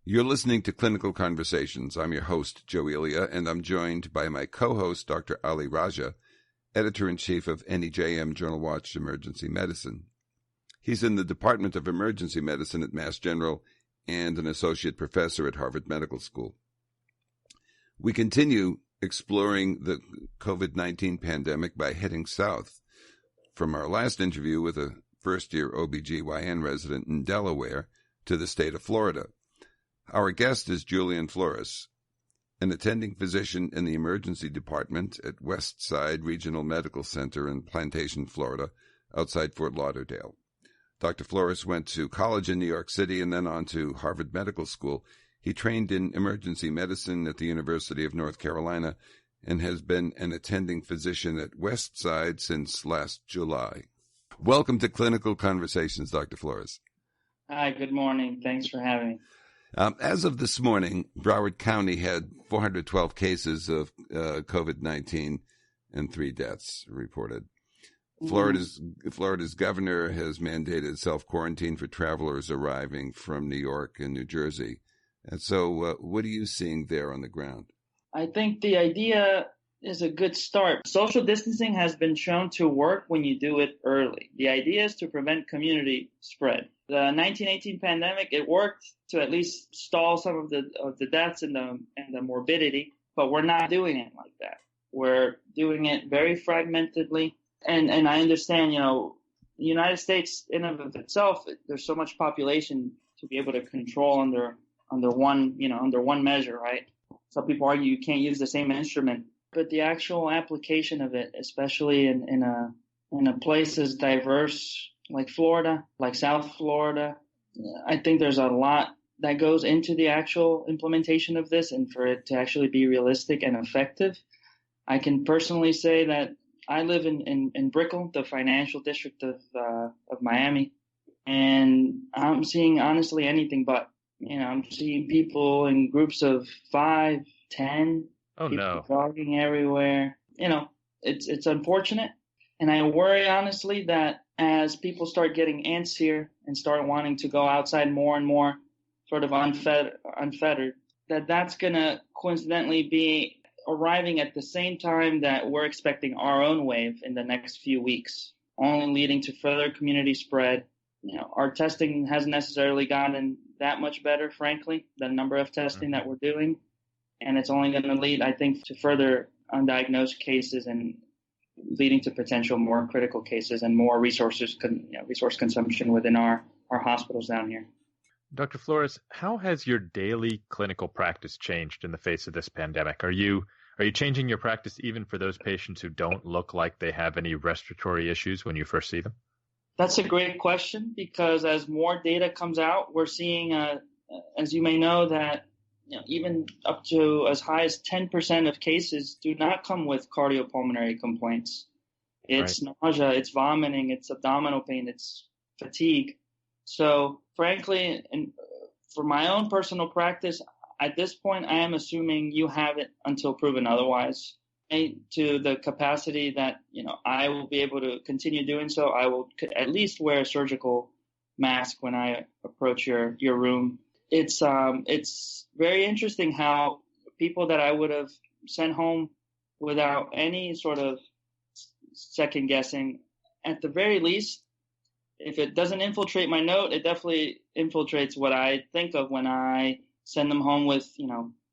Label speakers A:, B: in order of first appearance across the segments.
A: You're listening to Clinical Conversations. I'm your host, Joe Elia, and I'm joined by my co-host, Dr. Ali Raja, Editor-in-Chief of NEJM Journal Watch Emergency Medicine. He's in the Department of Emergency Medicine at Mass General and an associate professor at Harvard Medical School. We continue exploring the COVID-19 pandemic by heading south from our last interview with a first-year OBGYN resident in Delaware to the state of Florida. Our guest is Julian Flores, an attending physician in the emergency department at Westside Regional Medical Center in Plantation, Florida, outside Fort Lauderdale. Dr. Flores went to college in New York City and then on to Harvard Medical School. He trained in emergency medicine at the University of North Carolina and has been an attending physician at Westside since last July. Welcome to Clinical Conversations, Dr. Flores.
B: Hi, good morning. Thanks for having me.
A: As of this morning, Broward County had 412 cases of COVID-19 and 3 deaths reported. Florida's governor has mandated self-quarantine for travelers arriving from New York and New Jersey. And so what are you seeing there on the ground?
B: I think the idea is a good start. Social distancing has been shown to work when you do it early. The idea is to prevent community spread. The 1918 pandemic, it worked to at least stall some of the deaths and the morbidity, but we're not doing it like that. We're doing it very fragmentedly. And I understand, the United States in and of itself, there's so much population to be able to control under one measure, right? Some people argue you can't use the same instrument, but the actual application of it, especially in a place as diverse like Florida, like South Florida, I think there's a lot that goes into the actual implementation of this, and for it to actually be realistic and effective. I can personally say that I live in Brickell, the financial district of Miami, and I'm seeing honestly anything but. I'm seeing people in groups of 5, 10, people jogging everywhere. It's unfortunate, and I worry honestly that as people start getting antsier and start wanting to go outside more and more, sort of unfettered, that's going to coincidentally be arriving at the same time that we're expecting our own wave in the next few weeks, only leading to further community spread. Our testing hasn't necessarily gotten that much better, frankly, the number of testing that we're doing. And it's only going to lead, I think, to further undiagnosed cases and leading to potential more critical cases and more resource consumption within our hospitals down here.
C: Dr. Flores, how has your daily clinical practice changed in the face of this pandemic? Are you changing your practice even for those patients who don't look like they have any respiratory issues when you first see them?
B: That's a great question, because as more data comes out, we're seeing, as you may know, that even up to as high as 10% of cases do not come with cardiopulmonary complaints. It's nausea, it's vomiting, it's abdominal pain, it's fatigue. So frankly, and for my own personal practice, at this point, I am assuming you have it until proven otherwise. To the capacity that, I will be able to continue doing so, I will at least wear a surgical mask when I approach your room. It's very interesting how people that I would have sent home without any sort of second guessing, at the very least, if it doesn't infiltrate my note, it definitely infiltrates what I think of when I send them home with,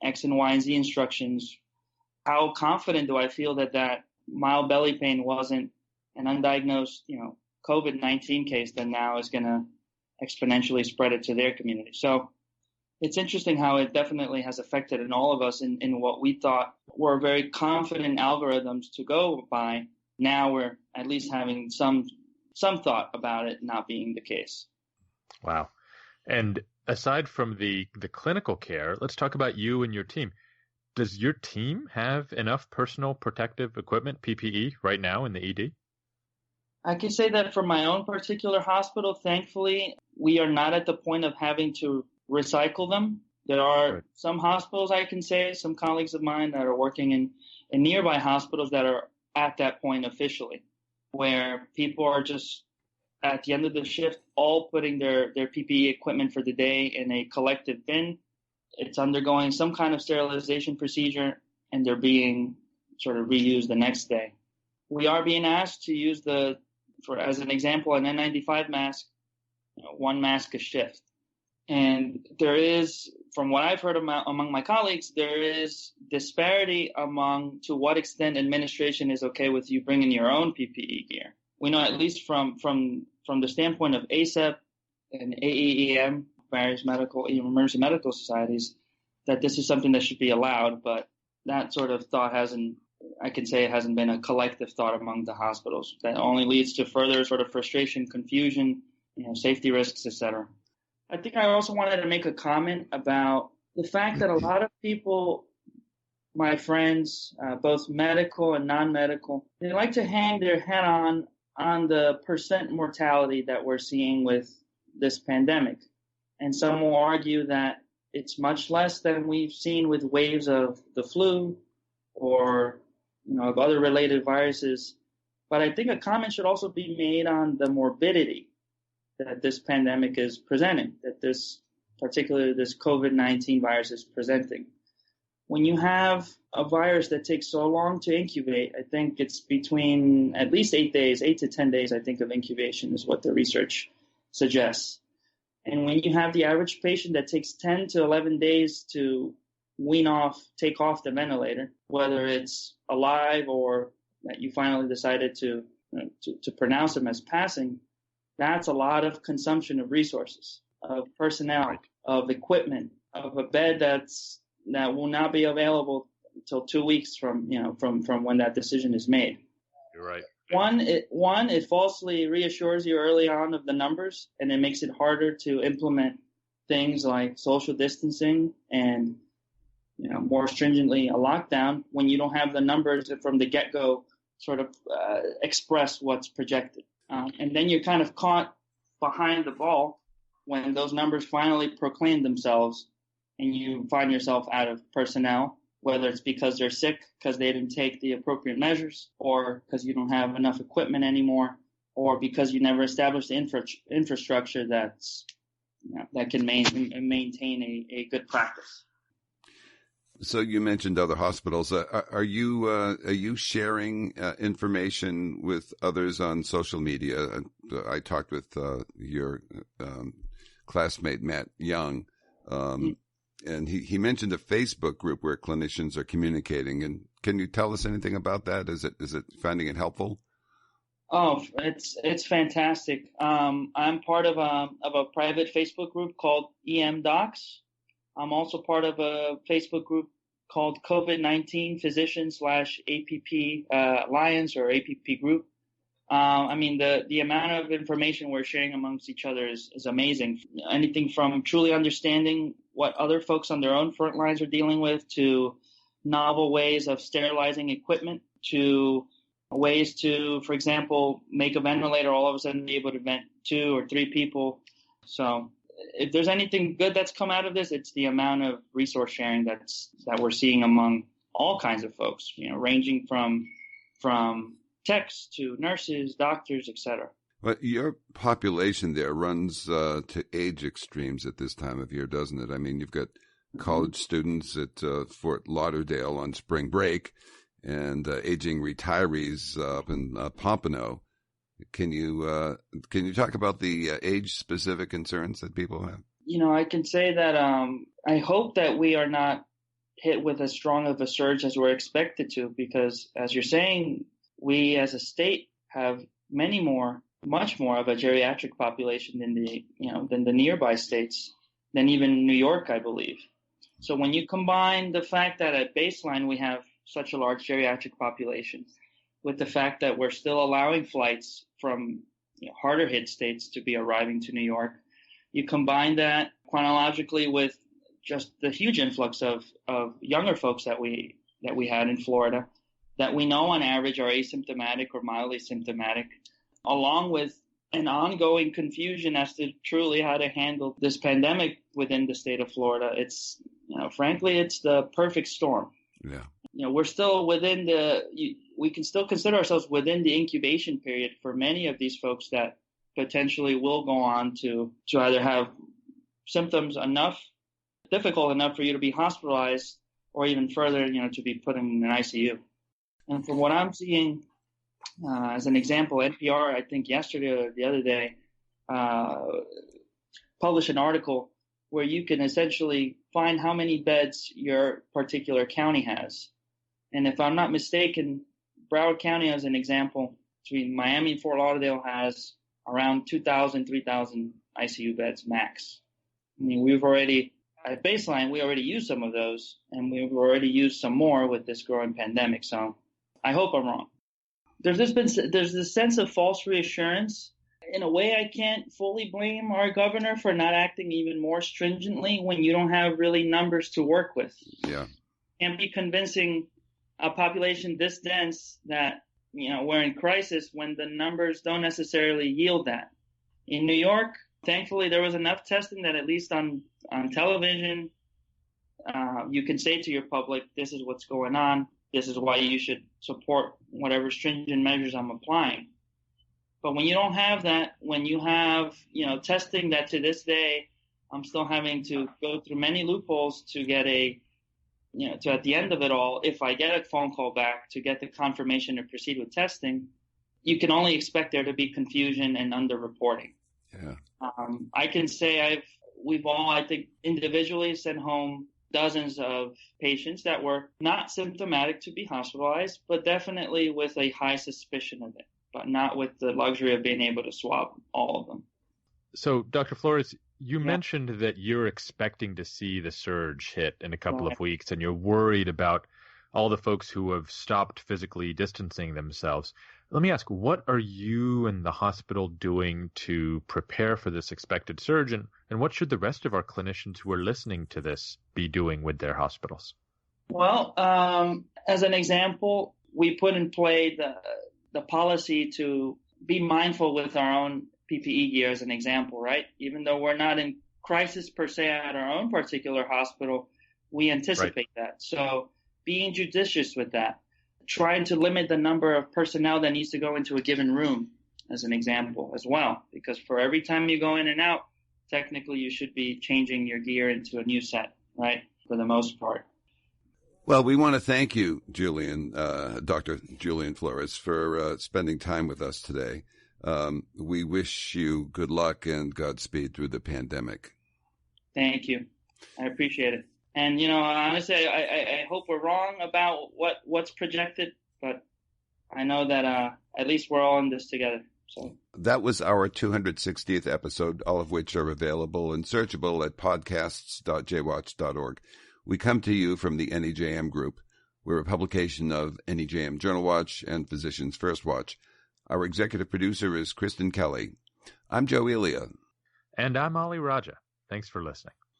B: X and Y and Z instructions. How confident do I feel that mild belly pain wasn't an undiagnosed, COVID-19 case that now is going to exponentially spread it to their community? So it's interesting how it definitely has affected in all of us in what we thought were very confident algorithms to go by. Now we're at least having some thought about it not being the case.
C: Wow. And aside from the clinical care, let's talk about you and your team. Does your team have enough personal protective equipment, PPE, right now in the ED?
B: I can say that for my own particular hospital, thankfully, we are not at the point of having to recycle them. There are some hospitals, I can say, some colleagues of mine that are working in nearby hospitals that are at that point officially, where people are just at the end of the shift all putting their PPE equipment for the day in a collective bin it's undergoing some kind of sterilization procedure, and they're being sort of reused the next day. We are being asked to use as an example, an N95 mask, one mask a shift. And there is, from what I've heard among my colleagues, there is disparity among to what extent administration is okay with you bringing your own PPE gear. We know, at least from the standpoint of ACEP and AEEM, various emergency medical societies, that this is something that should be allowed, but that sort of thought hasn't been a collective thought among the hospitals. That only leads to further sort of frustration, confusion, safety risks, etc. I think I also wanted to make a comment about the fact that a lot of people, my friends, both medical and non-medical, they like to hang their head on the percent mortality that we're seeing with this pandemic. And some will argue that it's much less than we've seen with waves of the flu or of other related viruses. But I think a comment should also be made on the morbidity that this pandemic is presenting, that particularly this COVID-19 virus is presenting. When you have a virus that takes so long to incubate, I think it's between at least 8 to 10 days, I think, of incubation is what the research suggests. And when you have the average patient that takes 10 to 11 days to take off the ventilator, whether it's alive or that you finally decided to pronounce them as passing, that's a lot of consumption of resources, of personnel, of equipment, of a bed that will not be available until 2 weeks from when that decision is made.
C: You're right.
B: It falsely reassures you early on of the numbers, and it makes it harder to implement things like social distancing and more stringently a lockdown when you don't have the numbers from the get-go sort of express what's projected. And then you're kind of caught behind the ball when those numbers finally proclaim themselves and you find yourself out of personnel, whether it's because they're sick, because they didn't take the appropriate measures, or because you don't have enough equipment anymore, or because you never established the infrastructure that can maintain a good practice.
A: So you mentioned other hospitals. Are you sharing information with others on social media? I talked with your classmate Matt Young, and he mentioned a Facebook group where clinicians are communicating. And can you tell us anything about that? Is it finding it helpful?
B: Oh, it's fantastic. I'm part of a private Facebook group called EM Docs. I'm also part of a Facebook group called COVID-19 Physician/APP Alliance or APP Group. The amount of information we're sharing amongst each other is amazing. Anything from truly understanding what other folks on their own front lines are dealing with, to novel ways of sterilizing equipment, to ways to, for example, make a ventilator all of a sudden be able to vent 2 or 3 people. So if there's anything good that's come out of this, it's the amount of resource sharing that we're seeing among all kinds of folks, ranging from techs to nurses, doctors, etc.
A: But your population there runs to age extremes at this time of year, doesn't it? I mean, you've got college students at Fort Lauderdale on spring break and aging retirees up in Pompano. Can you talk about the age-specific concerns that people have?
B: I can say that I hope that we are not hit with as strong of a surge as we're expected to, because, as you're saying, we as a state have much more of a geriatric population than the nearby states, than even New York, I believe. So when you combine the fact that at baseline we have such a large geriatric population, with the fact that we're still allowing flights from harder hit states to be arriving to New York, you combine that chronologically with just the huge influx of younger folks that we had in Florida, that we know on average are asymptomatic or mildly symptomatic, along with an ongoing confusion as to truly how to handle this pandemic within the state of Florida. It's, frankly, it's the perfect storm.
A: Yeah.
B: We're still we can still consider ourselves within the incubation period for many of these folks that potentially will go on to either have symptoms enough difficult enough for you to be hospitalized or even further, to be put in an ICU. And from what I'm seeing, as an example, NPR, I think yesterday or the other day, published an article where you can essentially find how many beds your particular county has. And if I'm not mistaken, Broward County, as an example, between Miami and Fort Lauderdale, has around 2,000, 3,000 ICU beds max. I mean, at baseline, we already used some of those, and we've already used some more with this growing pandemic. So I hope I'm wrong. There's this sense of false reassurance. In a way, I can't fully blame our governor for not acting even more stringently when you don't have really numbers to work with.
A: Yeah.
B: Can't be convincing a population this dense that, we're in crisis when the numbers don't necessarily yield that. In New York, thankfully, there was enough testing that at least on television, you can say to your public, this is what's going on. This is why you should support whatever stringent measures I'm applying. But when you don't have that, when you have, testing that to this day, I'm still having to go through many loopholes to get to at the end of it all, if I get a phone call back to get the confirmation to proceed with testing, you can only expect there to be confusion and underreporting.
A: Yeah.
B: I can say we've all, I think, individually sent home dozens of patients that were not symptomatic to be hospitalized, but definitely with a high suspicion of it, but not with the luxury of being able to swab all of them.
C: So, Dr. Flores, you mentioned that you're expecting to see the surge hit in a couple of weeks, and you're worried about all the folks who have stopped physically distancing themselves. Let me ask, what are you and the hospital doing to prepare for this expected surge, and what should the rest of our clinicians who are listening to this be doing with their hospitals?
B: Well, as an example, we put in play the policy to be mindful with our own PPE gear as an example, right? Even though we're not in crisis per se at our own particular hospital, we anticipate that. So being judicious with that, trying to limit the number of personnel that needs to go into a given room as an example as well, because for every time you go in and out, technically you should be changing your gear into a new set, right? For the most part.
A: Well, we want to thank you, Julian, Dr. Julian Flores, for spending time with us today. We wish you good luck and Godspeed through the pandemic.
B: Thank you. I appreciate it. And, honestly, I hope we're wrong about what's projected, but I know that at least we're all in this together. So
A: that was our 260th episode, all of which are available and searchable at podcasts.jwatch.org. We come to you from the NEJM group. We're a publication of NEJM Journal Watch and Physicians First Watch. Our executive producer is Kristen Kelly. I'm Joe Elia.
C: And I'm Ali Raja. Thanks for listening.